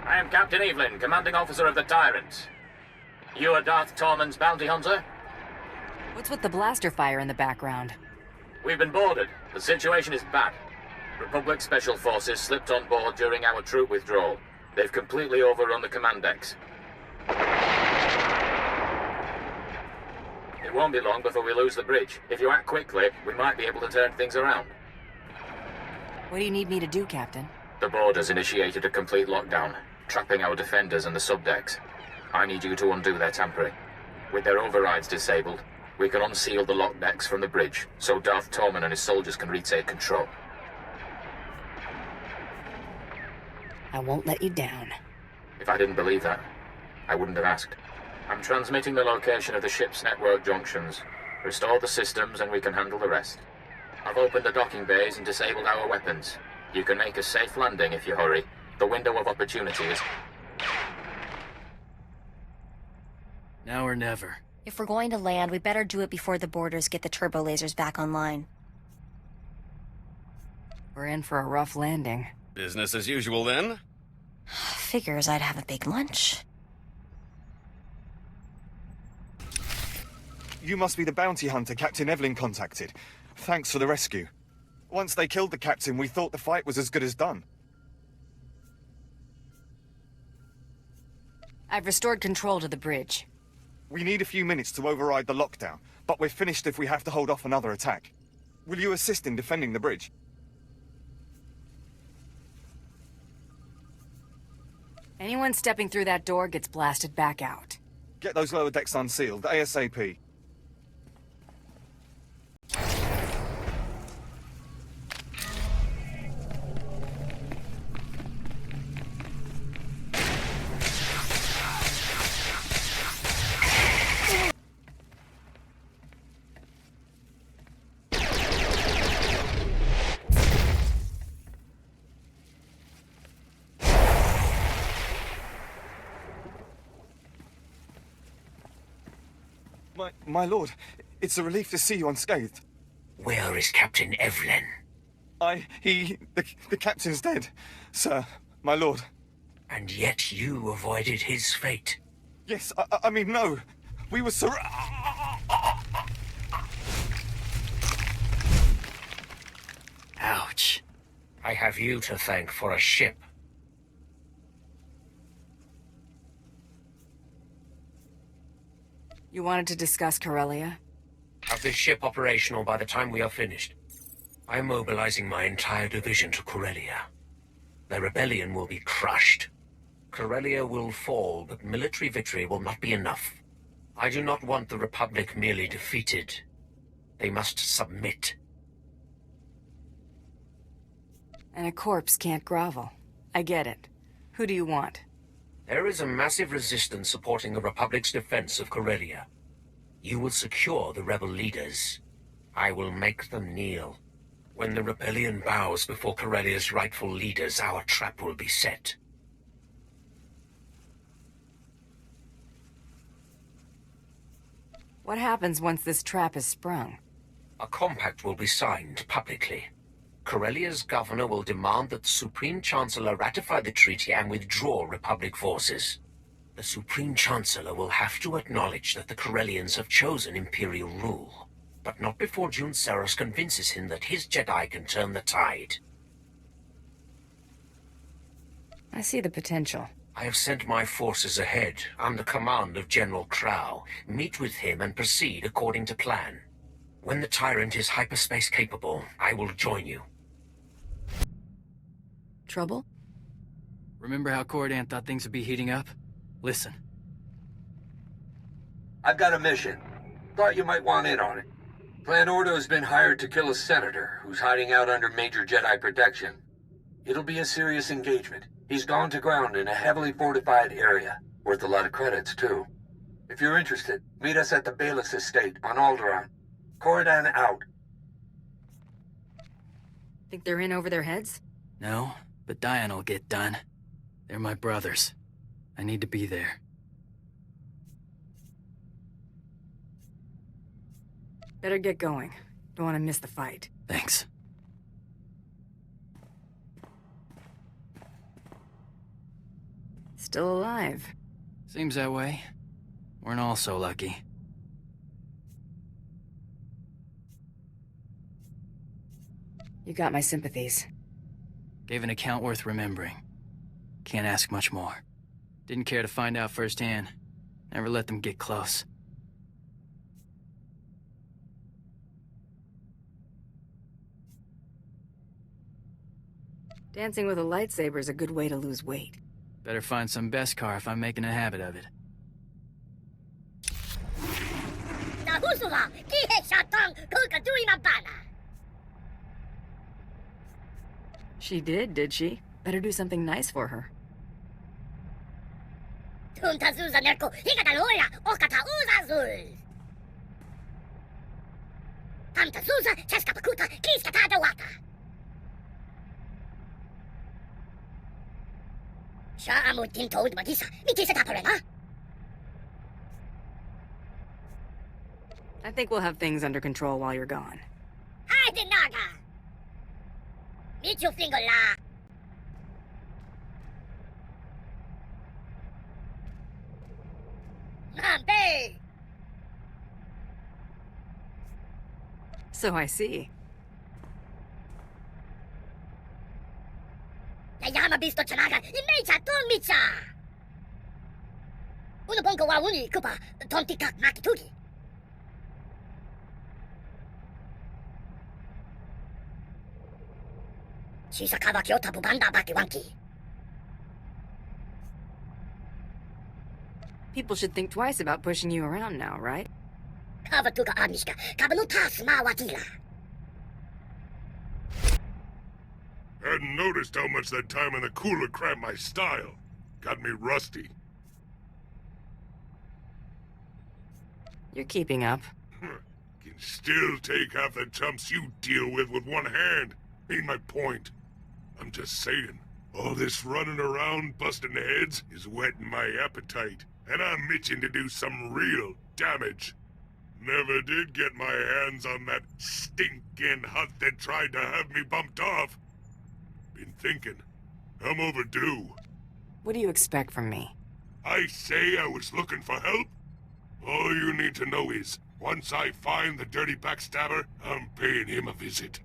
I am Captain Evelyn, commanding officer of the Tyrant. You are Darth Tormen's bounty hunter? What's with the blaster fire in the background? We've been boarded. The situation is bad. Republic Special Forces slipped on board during our troop withdrawal. They've completely overrun the command decks. It won't be long before we lose the bridge. If you act quickly, we might be able to turn things around. What do you need me to do, Captain? The board has initiated a complete lockdown, trapping our defenders in the subdecks. I need you to undo their tampering. With their overrides disabled, we can unseal the locked decks from the bridge, so Darth Tormen and his soldiers can retake control. I won't let you down. If I didn't believe that, I wouldn't have asked. I'm transmitting the location of the ship's network junctions. Restore the systems and we can handle the rest. I've opened the docking bays and disabled our weapons. You can make a safe landing if you hurry. The window of opportunity is... Now or never. If we're going to land, we better do it before the boarders get the turbo lasers back online. We're in for a rough landing. Business as usual, then? Figures I'd have a big lunch. You must be the bounty hunter Captain Evelyn contacted. Thanks for the rescue. Once they killed the captain, we thought the fight was as good as done. I've restored control to the bridge. We need a few minutes to override the lockdown, but we're finished if we have to hold off another attack. Will you assist in defending the bridge? Anyone stepping through that door gets blasted back out. Get those lower decks unsealed, ASAP. My lord, it's a relief to see you unscathed. Where is Captain Evelyn? The captain's dead, sir, my lord. And yet you avoided his fate. Yes, I mean, no. We were Ouch. I have you to thank for a ship. You wanted to discuss Corellia? Have this ship operational by the time we are finished. I am mobilizing my entire division to Corellia. The rebellion will be crushed. Corellia will fall, but military victory will not be enough. I do not want the Republic merely defeated. They must submit. And a corpse can't grovel. I get it. Who do you want? There is a massive resistance supporting the Republic's defense of Corellia. You will secure the rebel leaders. I will make them kneel. When the rebellion bows before Corellia's rightful leaders, our trap will be set. What happens once this trap is sprung? A compact will be signed publicly. Corellia's governor will demand that the Supreme Chancellor ratify the treaty and withdraw Republic forces. The Supreme Chancellor will have to acknowledge that the Corellians have chosen Imperial rule, but not before Jun Seros convinces him that his Jedi can turn the tide. I see the potential. I have sent my forces ahead, under command of General Crow. Meet with him and proceed according to plan. When the Tyrant is hyperspace capable, I will join you. Trouble? Remember how Corellia thought things would be heating up? Listen. I've got a mission. Thought you might want in on it. Plan Ordo has been hired to kill a senator who's hiding out under major Jedi protection. It'll be a serious engagement. He's gone to ground in a heavily fortified area. Worth a lot of credits, too. If you're interested, meet us at the Bayless Estate on Alderaan. Corridan out. Think they're in over their heads? No, but Diane will get done. They're my brothers. I need to be there. Better get going. Don't want to miss the fight. Thanks. Still alive. Seems that way. Weren't all so lucky. You got my sympathies. Gave an account worth remembering. Can't ask much more. Didn't care to find out firsthand. Never let them get close. Dancing with a lightsaber is a good way to lose weight. Better find some Beskar if I'm making a habit of it. She did she? Better do something nice for her. I think we'll have things under control while you're gone. So I see. People should think twice about pushing you around now, right? Hadn't noticed how much that time in the cooler cramped my style. Got me rusty. You're keeping up. Can still take half the chumps you deal with one hand. Ain't my point. I'm just saying, all this running around busting heads is whetting my appetite, and I'm itching to do some real damage. Never did get my hands on that stinking hut that tried to have me bumped off. Been thinking, I'm overdue. What do you expect from me? I say I was looking for help? All you need to know is, once I find the dirty backstabber, I'm paying him a visit.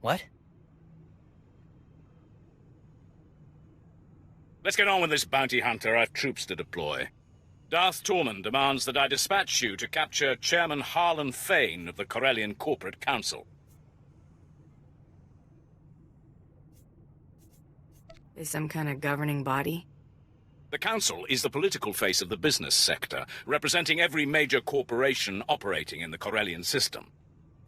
What? Let's get on with this, bounty hunter. I've troops to deploy. Darth Tormen demands that I dispatch you to capture Chairman Harlan Fane of the Corellian Corporate Council. Is some kind of governing body? The Council is the political face of the business sector, representing every major corporation operating in the Corellian system.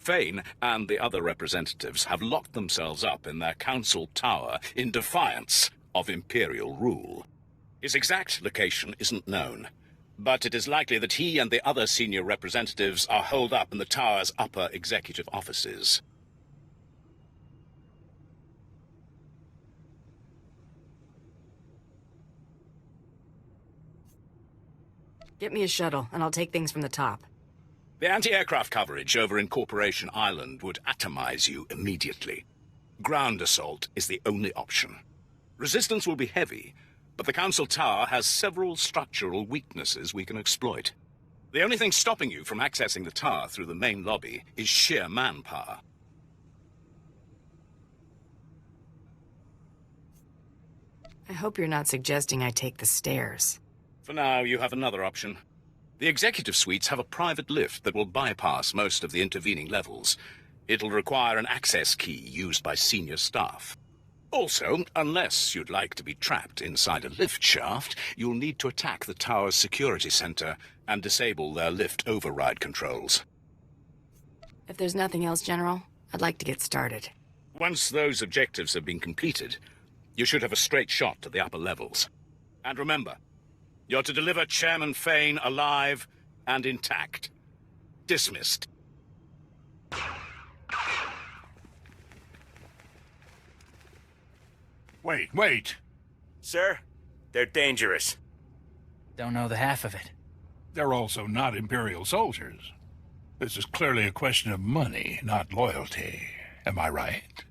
Fane and the other representatives have locked themselves up in their council tower in defiance of Imperial rule. His exact location isn't known, but it is likely that he and the other senior representatives are holed up in the tower's upper executive offices. Get me a shuttle, and I'll take things from the top. The anti-aircraft coverage over in Corporation Island would atomize you immediately. Ground assault is the only option. Resistance will be heavy, but the Council Tower has several structural weaknesses we can exploit. The only thing stopping you from accessing the tower through the main lobby is sheer manpower. I hope you're not suggesting I take the stairs. For now, you have another option. The executive suites have a private lift that will bypass most of the intervening levels. It'll require an access key used by senior staff. Also, unless you'd like to be trapped inside a lift shaft, you'll need to attack the tower's security center and disable their lift override controls. If there's nothing else, General, I'd like to get started. Once those objectives have been completed, you should have a straight shot to the upper levels. And remember, you're to deliver Chairman Fane alive and intact. Dismissed. Wait. Sir, they're dangerous. Don't know the half of it. They're also not Imperial soldiers. This is clearly a question of money, not loyalty. Am I right?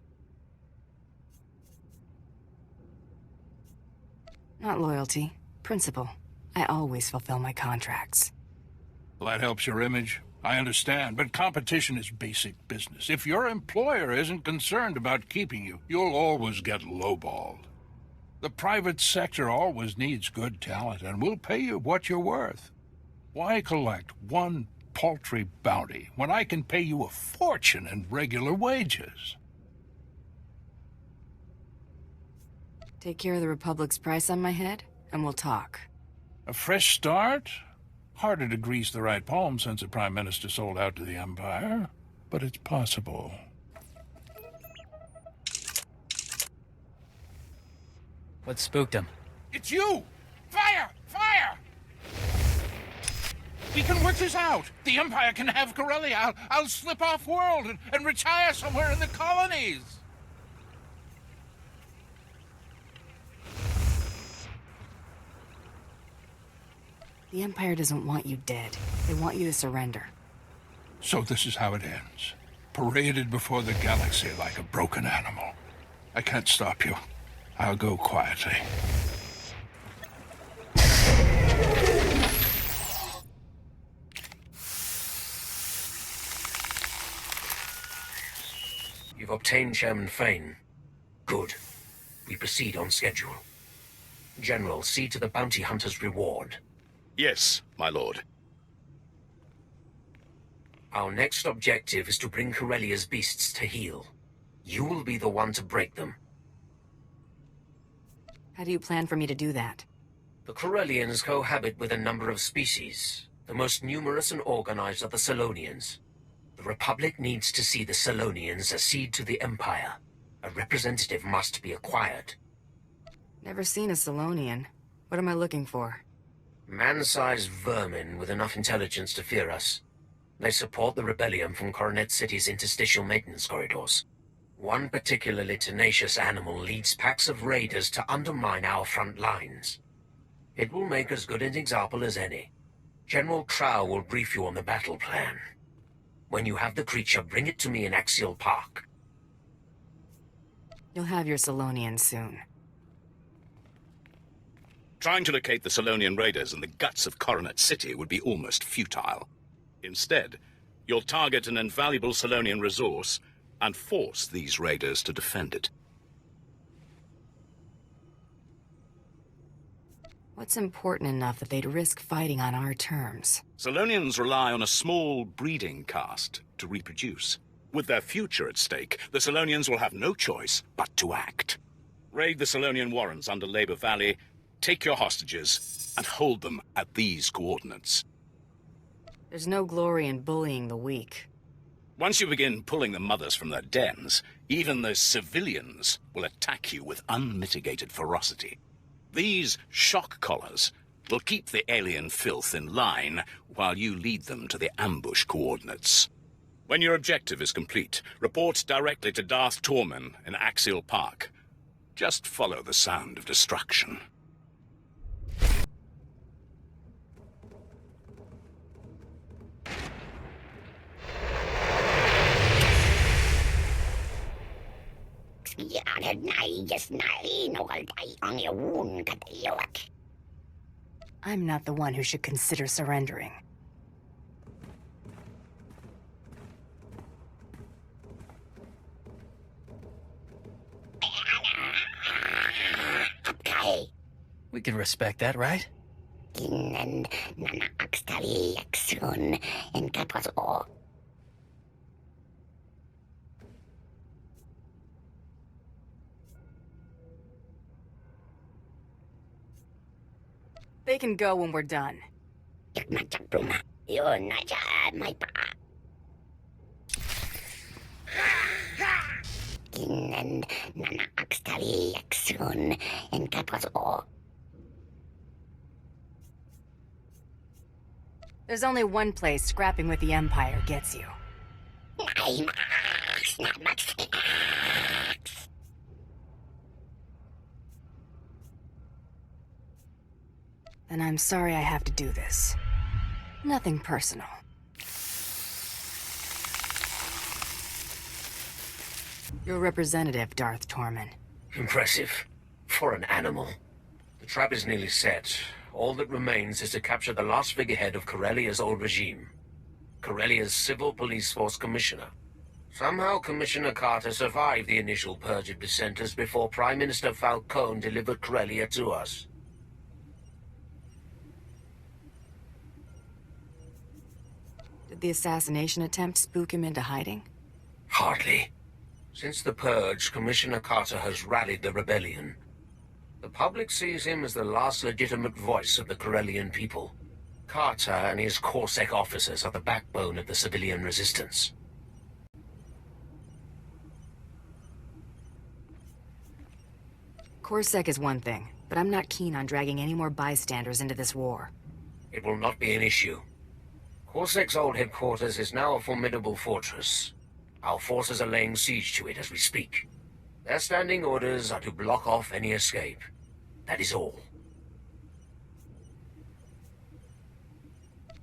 Not loyalty. Principle. I always fulfill my contracts. Well, that helps your image. I understand, but competition is basic business. If your employer isn't concerned about keeping you, you'll always get lowballed. The private sector always needs good talent, and we'll pay you what you're worth. Why collect one paltry bounty when I can pay you a fortune in regular wages? Take care of the Republic's price on my head, and we'll talk. A fresh start? Harder to grease the right palm since the Prime Minister sold out to the Empire, but it's possible. What spooked him? It's you! Fire! Fire! We can work this out. The Empire can have Corellia. I'll slip off world and retire somewhere in the colonies. The Empire doesn't want you dead. They want you to surrender. So this is how it ends. Paraded before the galaxy like a broken animal. I can't stop you. I'll go quietly. You've obtained Chairman Fane. Good. We proceed on schedule. General, see to the bounty hunter's reward. Yes, my lord. Our next objective is to bring Corellia's beasts to heel. You will be the one to break them. How do you plan for me to do that? The Corellians cohabit with a number of species. The most numerous and organized are the Selonians. The Republic needs to see the Selonians accede to the Empire. A representative must be acquired. Never seen a Selonian. What am I looking for? Man-sized vermin with enough intelligence to fear us. They support the rebellion from Coronet City's interstitial maintenance corridors. One particularly tenacious animal leads packs of raiders to undermine our front lines. It will make as good an example as any. General Trow will brief you on the battle plan. When you have the creature, bring it to me in Axial Park. You'll have your Selonians soon. Trying to locate the Selonian raiders in the guts of Coronet City would be almost futile. Instead, you'll target an invaluable Selonian resource and force these raiders to defend it. What's important enough that they'd risk fighting on our terms? Selonians rely on a small breeding caste to reproduce. With their future at stake, the Selonians will have no choice but to act. Raid the Selonian warrens under Labor Valley, take your hostages, and hold them at these coordinates. There's no glory in bullying the weak. Once you begin pulling the mothers from their dens, even the civilians will attack you with unmitigated ferocity. These shock collars will keep the alien filth in line while you lead them to the ambush coordinates. When your objective is complete, report directly to Darth Tormen in Axial Park. Just follow the sound of destruction. I'm not the one who should consider surrendering. We can respect that, right? They can go when we're done. There's only one place scrapping with the Empire gets you. Then I'm sorry I have to do this. Nothing personal. Your representative, Darth Tormen. Impressive. For an animal. The trap is nearly set. All that remains is to capture the last figurehead of Corellia's old regime. Corellia's Civil Police Force Commissioner. Somehow Commissioner Carter survived the initial purge of dissenters before Prime Minister Falcone delivered Corellia to us. Did the assassination attempt spook him into hiding? Hardly. Since the purge, Commissioner Carter has rallied the rebellion. The public sees him as the last legitimate voice of the Corellian people. Carter and his Corsair officers are the backbone of the civilian resistance. Corsair is one thing, but I'm not keen on dragging any more bystanders into this war. It will not be an issue. Corsair's old headquarters is now a formidable fortress. Our forces are laying siege to it as we speak. Their standing orders are to block off any escape. That is all.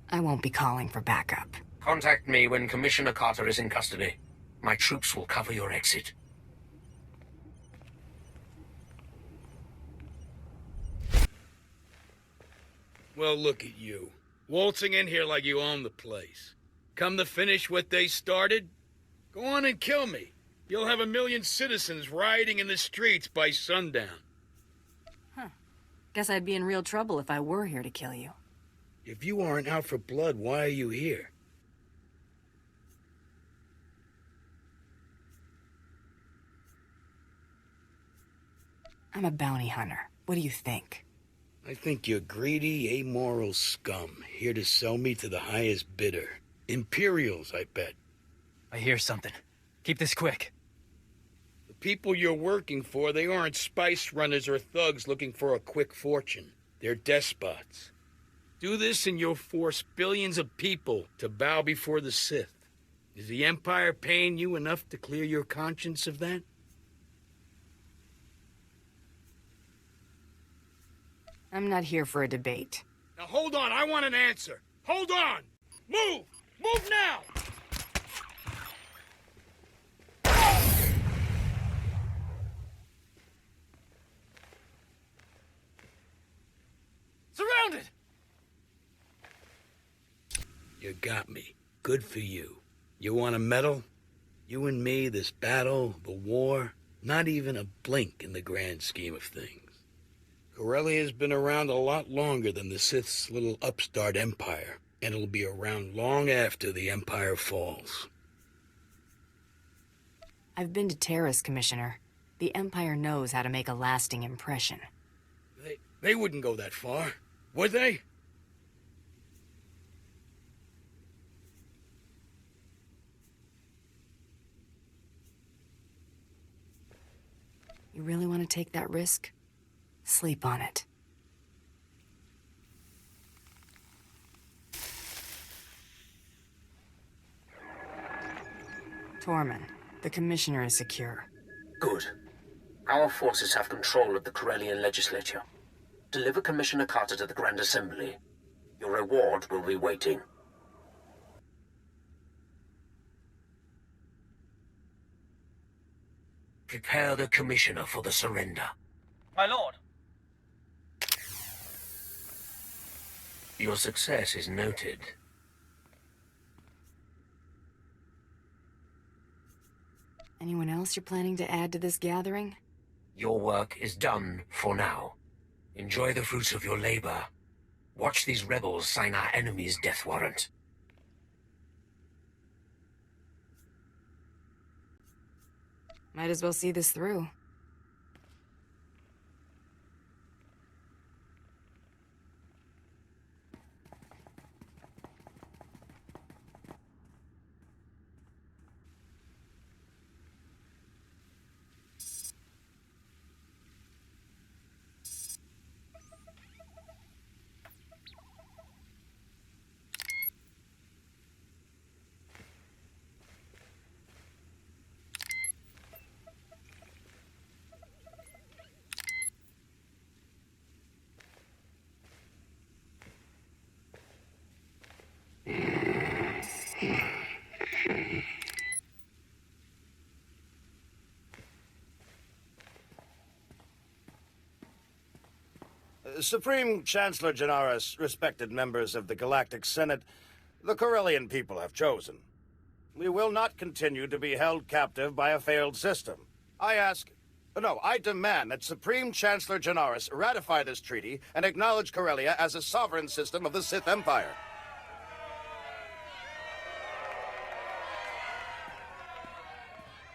I won't be calling for backup. Contact me when Commissioner Carter is in custody. My troops will cover your exit. Well, look at you. Waltzing in here like you own the place. Come to finish what they started? Go on and kill me. You'll have 1 million citizens rioting in the streets by sundown. Huh. Guess I'd be in real trouble if I were here to kill you. If you aren't out for blood, why are you here? I'm a bounty hunter. What do you think? I think you're greedy, amoral scum, here to sell me to the highest bidder. Imperials, I bet. I hear something. Keep this quick. The people you're working for, they aren't spice runners or thugs looking for a quick fortune. They're despots. Do this and you'll force billions of people to bow before the Sith. Is the Empire paying you enough to clear your conscience of that? I'm not here for a debate. Now hold on, I want an answer. Hold on! Move! Move now! Surrounded! You got me. Good for you. You want a medal? You and me, this battle, the war, not even a blink in the grand scheme of things. Corellia's been around a lot longer than the Sith's little upstart empire, and it'll be around long after the empire falls. I've been to Terrace, Commissioner. The Empire knows how to make a lasting impression. They wouldn't go that far, would they? You really want to take that risk? Sleep on it. Tormen, the Commissioner is secure. Good. Our forces have control of the Corellian legislature. Deliver Commissioner Carter to the Grand Assembly. Your reward will be waiting. Prepare the Commissioner for the surrender. My lord. Your success is noted. Anyone else you're planning to add to this gathering? Your work is done for now. Enjoy the fruits of your labor. Watch these rebels sign our enemy's death warrant. Might as well see this through. Supreme Chancellor Janaris, respected members of the Galactic Senate, the Corellian people have chosen. We will not continue to be held captive by a failed system. I demand that Supreme Chancellor Janaris ratify this treaty and acknowledge Corellia as a sovereign system of the Sith Empire.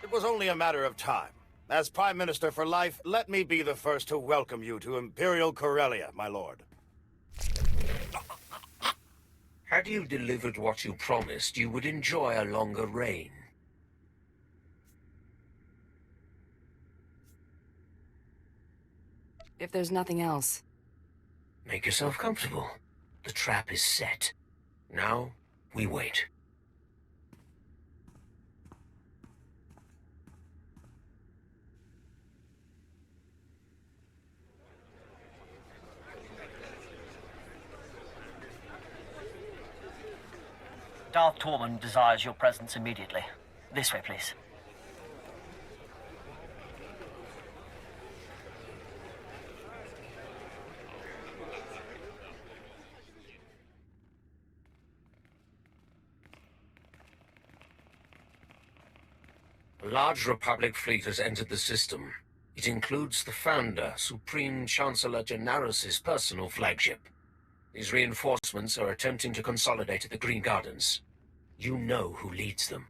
It was only a matter of time. As Prime Minister for life, let me be the first to welcome you to Imperial Corellia, my lord. Had you delivered what you promised, you would enjoy a longer reign. If there's nothing else. Make yourself comfortable. The trap is set. Now, we wait. Darth Tormen desires your presence immediately. This way, please. A large Republic fleet has entered the system. It includes the Founder, Supreme Chancellor Janaris' personal flagship. These reinforcements are attempting to consolidate at the Green Gardens. You know who leads them.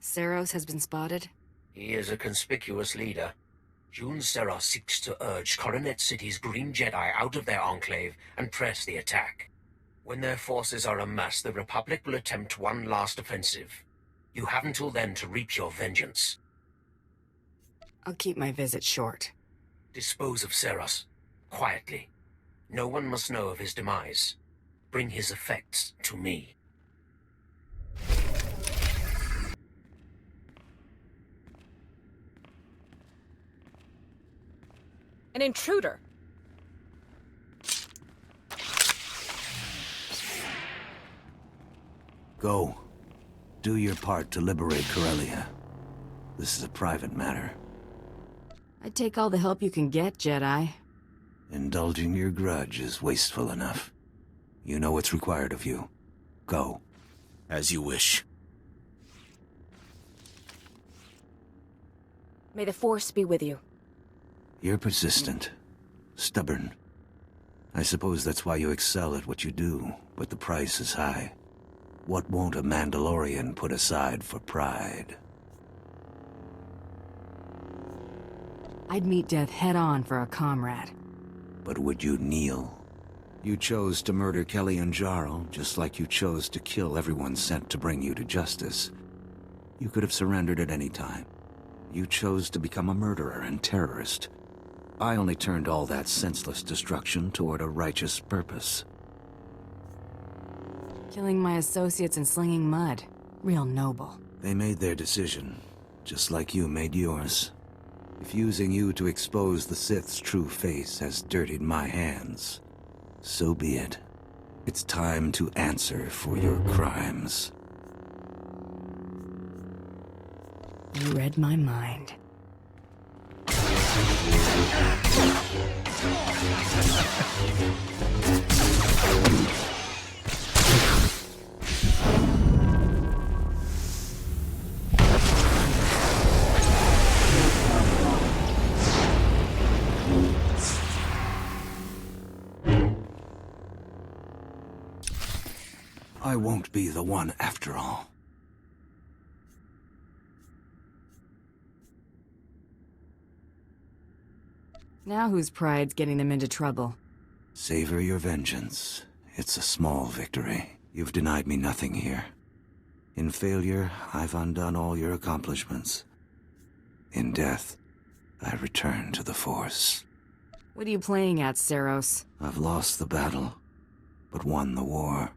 Seros has been spotted? He is a conspicuous leader. Jun Seros seeks to urge Coronet City's Green Jedi out of their enclave and press the attack. When their forces are amassed, the Republic will attempt one last offensive. You have until then to reap your vengeance. I'll keep my visit short. Dispose of Seros. Quietly. No one must know of his demise. Bring his effects to me. An intruder. Go. Do your part to liberate Corellia. This is a private matter. I'd take all the help you can get, Jedi. Indulging your grudge is wasteful enough. You know what's required of you. Go. As you wish. May the Force be with you. You're persistent. Stubborn. I suppose that's why you excel at what you do, but the price is high. What won't a Mandalorian put aside for pride? I'd meet death head-on for a comrade. But would you kneel? You chose to murder Kelly and Jarl, just like you chose to kill everyone sent to bring you to justice. You could have surrendered at any time. You chose to become a murderer and terrorist. I only turned all that senseless destruction toward a righteous purpose. Killing my associates and slinging mud. Real noble. They made their decision, just like you made yours. If using you to expose the Sith's true face has dirtied my hands, so be it. It's time to answer for your crimes. You read my mind. I won't be the one after all. Now whose pride's getting them into trouble? Savor your vengeance. It's a small victory. You've denied me nothing here. In failure, I've undone all your accomplishments. In death, I return to the Force. What are you playing at, Seros? I've lost the battle, but won the war.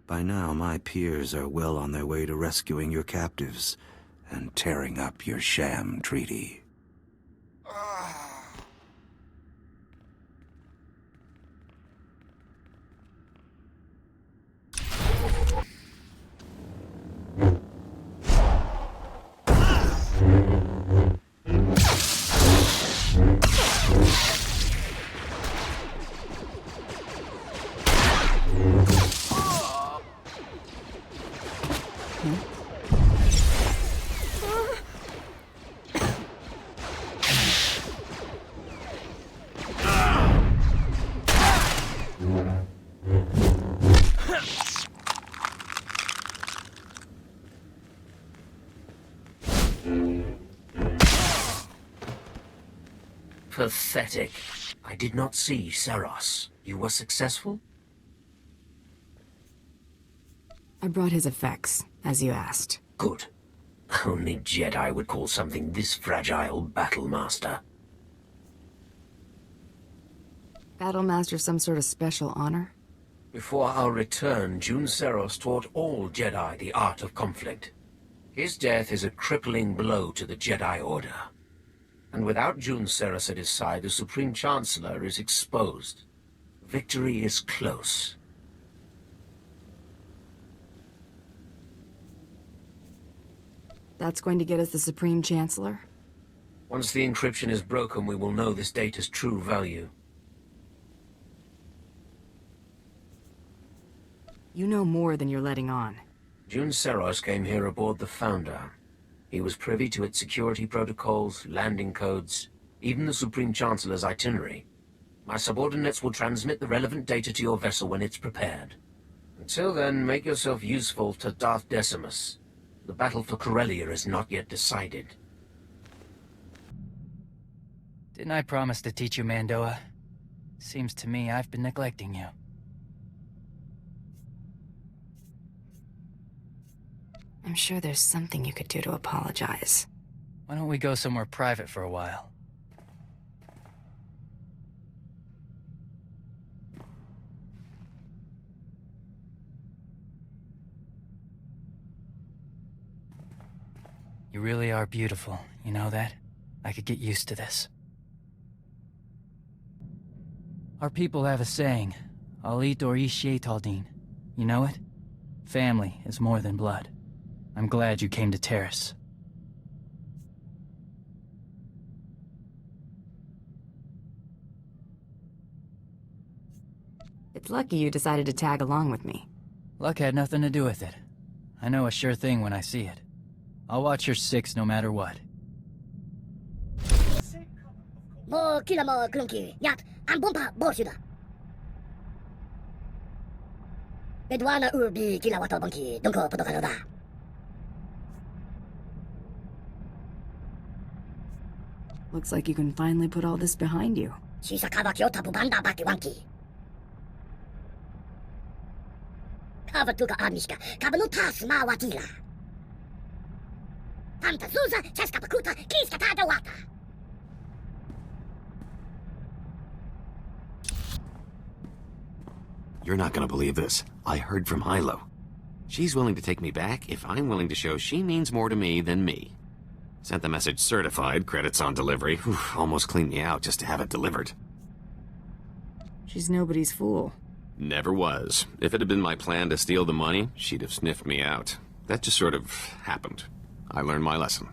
By now, my peers are well on their way to rescuing your captives and tearing up your sham treaty. Pathetic. I did not see Seros. You were successful? I brought his effects, as you asked. Good. Only Jedi would call something this fragile Battlemaster. Battlemaster some sort of special honor? Before our return, Jun Seros taught all Jedi the art of conflict. His death is a crippling blow to the Jedi Order. And without Jun Seros at his side, the Supreme Chancellor is exposed. Victory is close. That's going to get us the Supreme Chancellor? Once the encryption is broken, we will know this data's true value. You know more than you're letting on. Jun Seros came here aboard the Founder. He was privy to its security protocols, landing codes, even the Supreme Chancellor's itinerary. My subordinates will transmit the relevant data to your vessel when it's prepared. Until then, make yourself useful to Darth Decimus. The battle for Corellia is not yet decided. Didn't I promise to teach you Mandoa? Seems to me I've been neglecting you. I'm sure there's something you could do to apologize. Why don't we go somewhere private for a while? You really are beautiful, you know that? I could get used to this. Our people have a saying, Alit or Ishe Taldin. You know it? Family is more than blood. I'm glad you came to Terrace. It's lucky you decided to tag along with me. Luck had nothing to do with it. I know a sure thing when I see it. I'll watch your six no matter what. 뭐 길라 뭐 그런 길. 야, 안 본파 뭐시다. bedwana urbi 길라 와터 번키 동거 포도가로다. Looks like you can finally put all this behind you. 시사카바 교타 부반다 바퀴 왕키. 카바투가 아미시카 카바누 타스마 와키라. Tanta Susa, Cheska Pakuta, Kiska Tadawata. You're not gonna believe this. I heard from Hilo. She's willing to take me back if I'm willing to show she means more to me than me. Sent the message certified, credits on delivery. Oof, almost cleaned me out just to have it delivered. She's nobody's fool. Never was. If it had been my plan to steal the money, she'd have sniffed me out. That just sort of happened. I learned my lesson.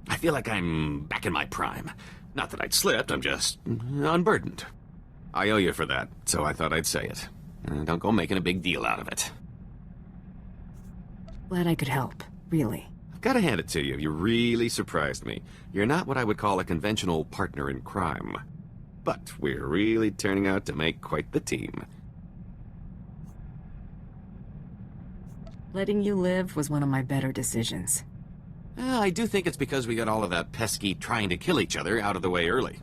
I feel like I'm back in my prime. Not that I'd slipped, I'm just unburdened. I owe you for that, so I thought I'd say it. Don't go making a big deal out of it. Glad I could help, really. I've got to hand it to you. You really surprised me. You're not what I would call a conventional partner in crime. But we're really turning out to make quite the team. Letting you live was one of my better decisions. I do think it's because we got all of that pesky trying to kill each other out of the way early.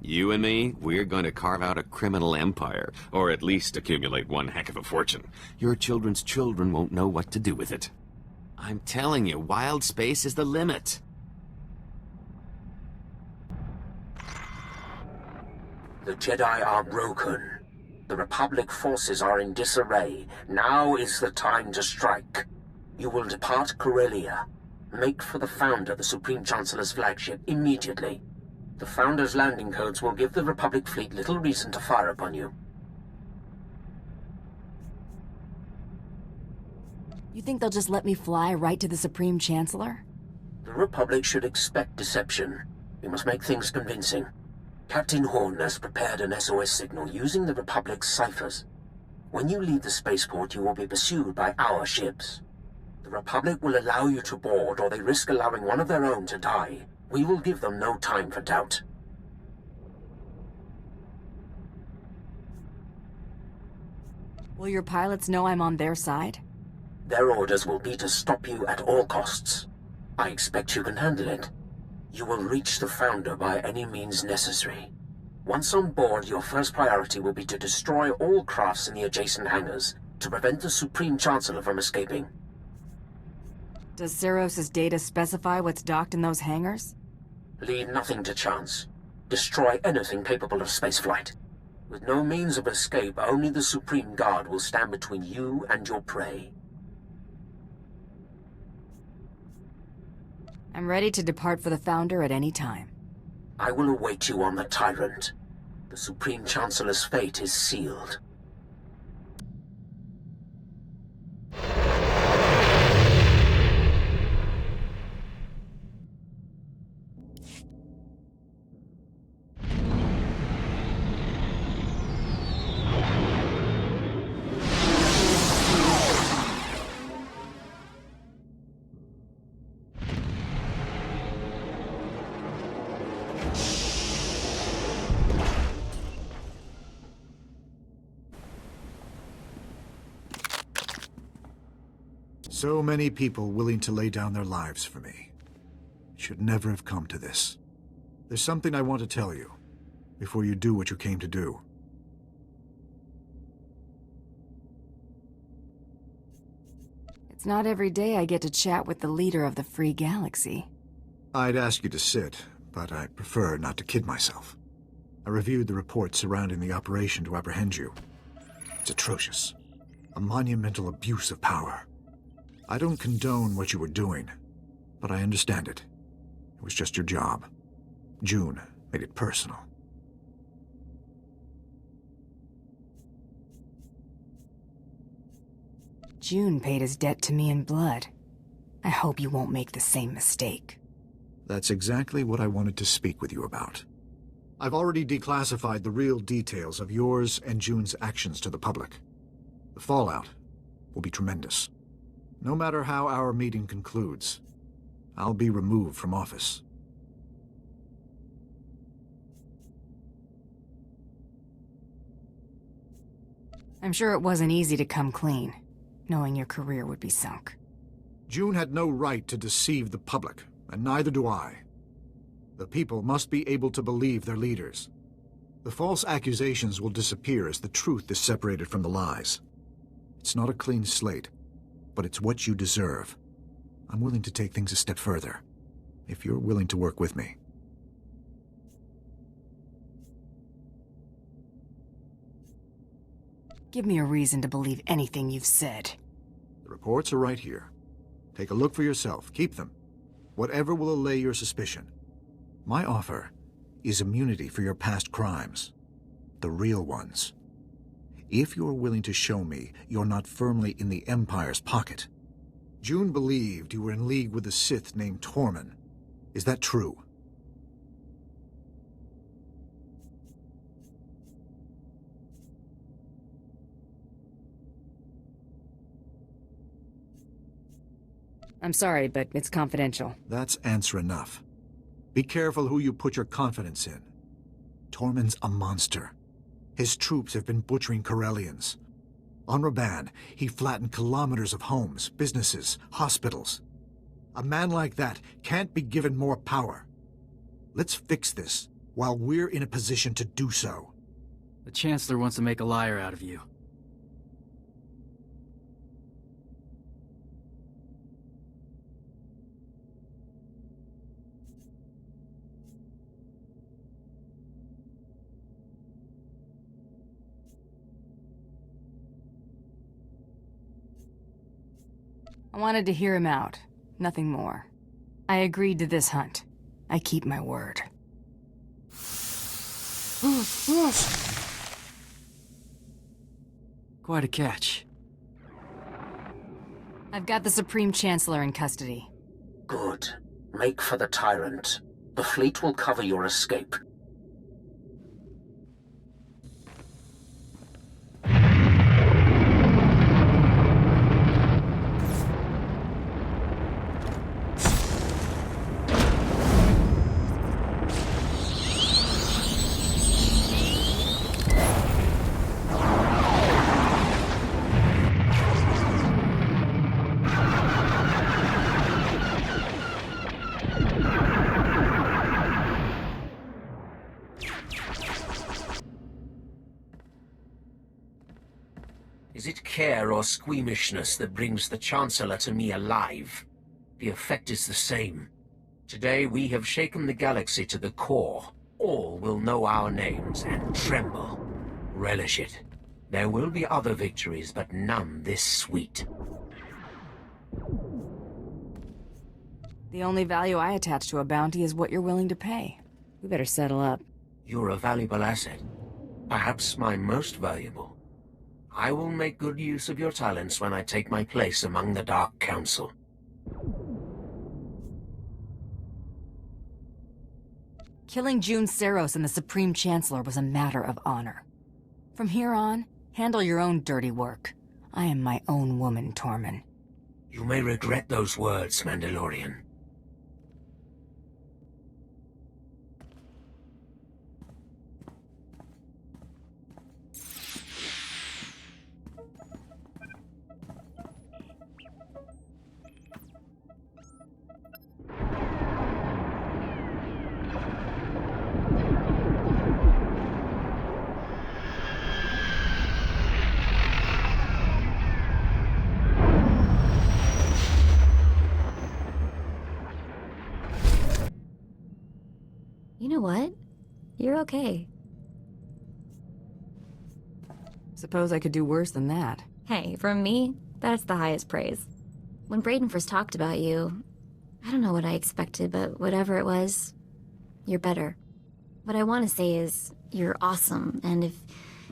You and me, we're going to carve out a criminal empire, or at least accumulate one heck of a fortune. Your children's children won't know what to do with it. I'm telling you, wild space is the limit. The Jedi are broken. The Republic forces are in disarray. Now is the time to strike. You will depart Corellia. Make for the Founder, the Supreme Chancellor's flagship, immediately. The Founder's landing codes will give the Republic fleet little reason to fire upon you. You think they'll just let me fly right to the Supreme Chancellor? The Republic should expect deception. We must make things convincing. Captain Horn has prepared an SOS signal using the Republic's ciphers. When you leave the spaceport, you will be pursued by our ships. The Republic will allow you to board, or they risk allowing one of their own to die. We will give them no time for doubt. Will your pilots know I'm on their side? Their orders will be to stop you at all costs. I expect you can handle it. You will reach the Founder by any means necessary. Once on board, your first priority will be to destroy all crafts in the adjacent hangars to prevent the Supreme Chancellor from escaping. Does Ceros's data specify what's docked in those hangars? Leave nothing to chance. Destroy anything capable of spaceflight. With no means of escape, only the Supreme Guard will stand between you and your prey. I'm ready to depart for the Founder at any time. I will await you on the Tyrant. The Supreme Chancellor's fate is sealed. So many people willing to lay down their lives for me. It should never have come to this. There's something I want to tell you, before you do what you came to do. It's not every day I get to chat with the leader of the Free Galaxy. I'd ask you to sit, but I prefer not to kid myself. I reviewed the reports surrounding the operation to apprehend you. It's atrocious. A monumental abuse of power. I don't condone what you were doing, but I understand it. It was just your job. June made it personal. June paid his debt to me in blood. I hope you won't make the same mistake. That's exactly what I wanted to speak with you about. I've already declassified the real details of yours and June's actions to the public. The fallout will be tremendous. No matter how our meeting concludes, I'll be removed from office. I'm sure it wasn't easy to come clean, knowing your career would be sunk. June had no right to deceive the public, and neither do I. The people must be able to believe their leaders. The false accusations will disappear as the truth is separated from the lies. It's not a clean slate, but it's what you deserve. I'm willing to take things a step further, if you're willing to work with me. Give me a reason to believe anything you've said. The reports are right here. Take a look for yourself. Keep them. Whatever will allay your suspicion. My offer is immunity for your past crimes. The real ones. If you're willing to show me you're not firmly in the Empire's pocket. June believed you were in league with a Sith named Tormen. Is that true? I'm sorry, but it's confidential. That's answer enough. Be careful who you put your confidence in. Tormen's a monster. His troops have been butchering Corellians. On Raban, he flattened kilometers of homes, businesses, hospitals. A man like that can't be given more power. Let's fix this while we're in a position to do so. The Chancellor wants to make a liar out of you. I wanted to hear him out. Nothing more. I agreed to this hunt. I keep my word. Quite a catch. I've got the Supreme Chancellor in custody. Good. Make for the Tyrant. The fleet will cover your escape. Is it care or squeamishness that brings the Chancellor to me alive? The effect is the same. Today we have shaken the galaxy to the core. All will know our names and tremble. Relish it. There will be other victories, but none this sweet. The only value I attach to a bounty is what you're willing to pay. We better settle up. You're a valuable asset. Perhaps my most valuable. I will make good use of your talents when I take my place among the Dark Council. Killing June Saros and the Supreme Chancellor was a matter of honor. From here on, handle your own dirty work. I am my own woman, Tormen. You may regret those words, Mandalorian. You know what? You're okay. Suppose I could do worse than that. Hey, from me, that's the highest praise. When Brayden first talked about you, I don't know what I expected, but whatever it was, you're better. What I want to say is, you're awesome, and if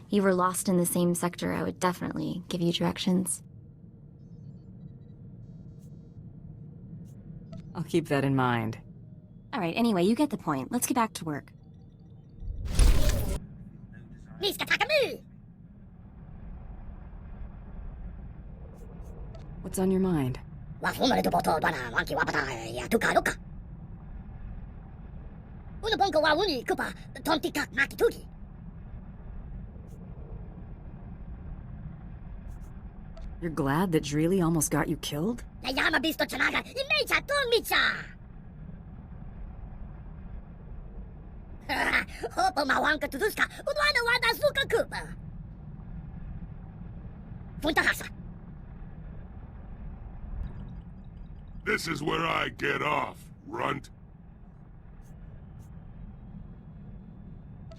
you were lost in the same sector, I would definitely give you directions. I'll keep that in mind. Alright, anyway, you get the point. Let's get back to work. What's on your mind? You're glad that Dreely almost got you killed? This is where I get off, runt.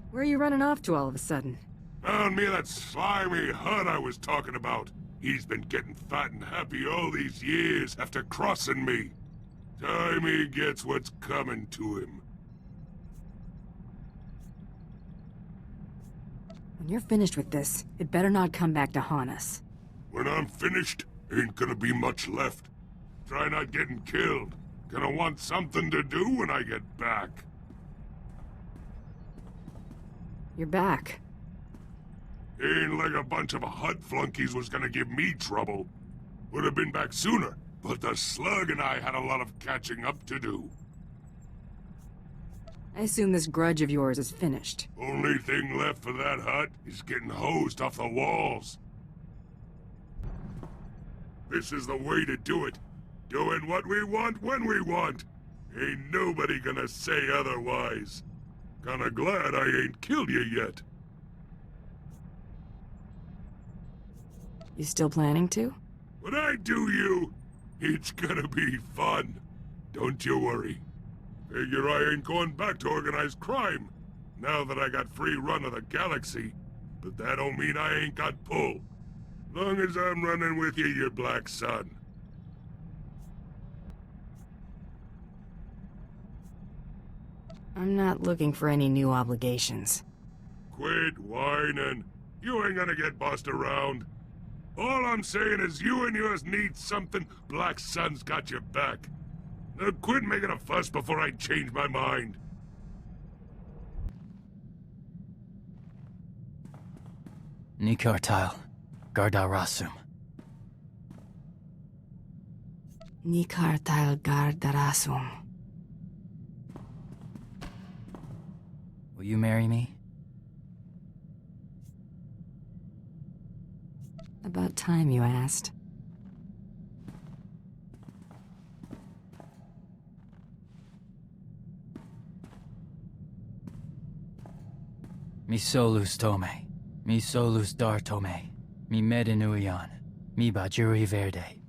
Where are you running off to all of a sudden? Found me that slimy Hut I was talking about. He's been getting fat and happy all these years after crossing me. Time he gets what's coming to him. When you're finished with this, it better not come back to haunt us. When I'm finished, ain't gonna be much left. Try not getting killed. Gonna want something to do when I get back. You're back. Ain't like a bunch of Hut flunkies was gonna give me trouble. Would have been back sooner, but the slug and I had a lot of catching up to do. I assume this grudge of yours is finished. Only thing left for that Hut is getting hosed off the walls. This is the way to do it. Doing what we want when we want. Ain't nobody gonna say otherwise. Kinda glad I ain't killed you yet. You still planning to? When I do you, it's gonna be fun. Don't you worry. Figure I ain't going back to organized crime, now that I got free run of the galaxy. But that don't mean I ain't got pull. Long as I'm running with you, your black son. I'm not looking for any new obligations. Quit whining. You ain't gonna get bossed around. All I'm saying is you and yours need something. Black Sun's got your back. Now quit making a fuss before I change my mind. Nikartal, Gardarasum. Nikartal Gardarasum. Will you marry me? About time you asked. Mi solus Tome. Mi solus Darth Tormen. Mi Medinuyan, mi Bajuri Verde.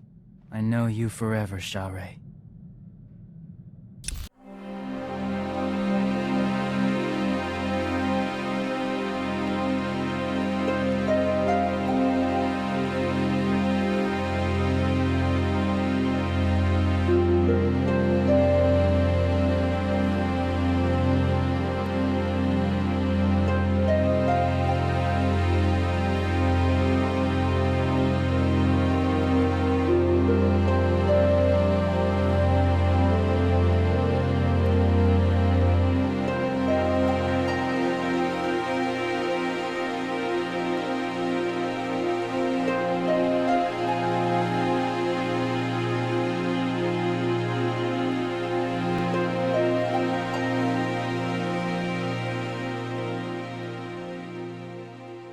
I know you forever, Share.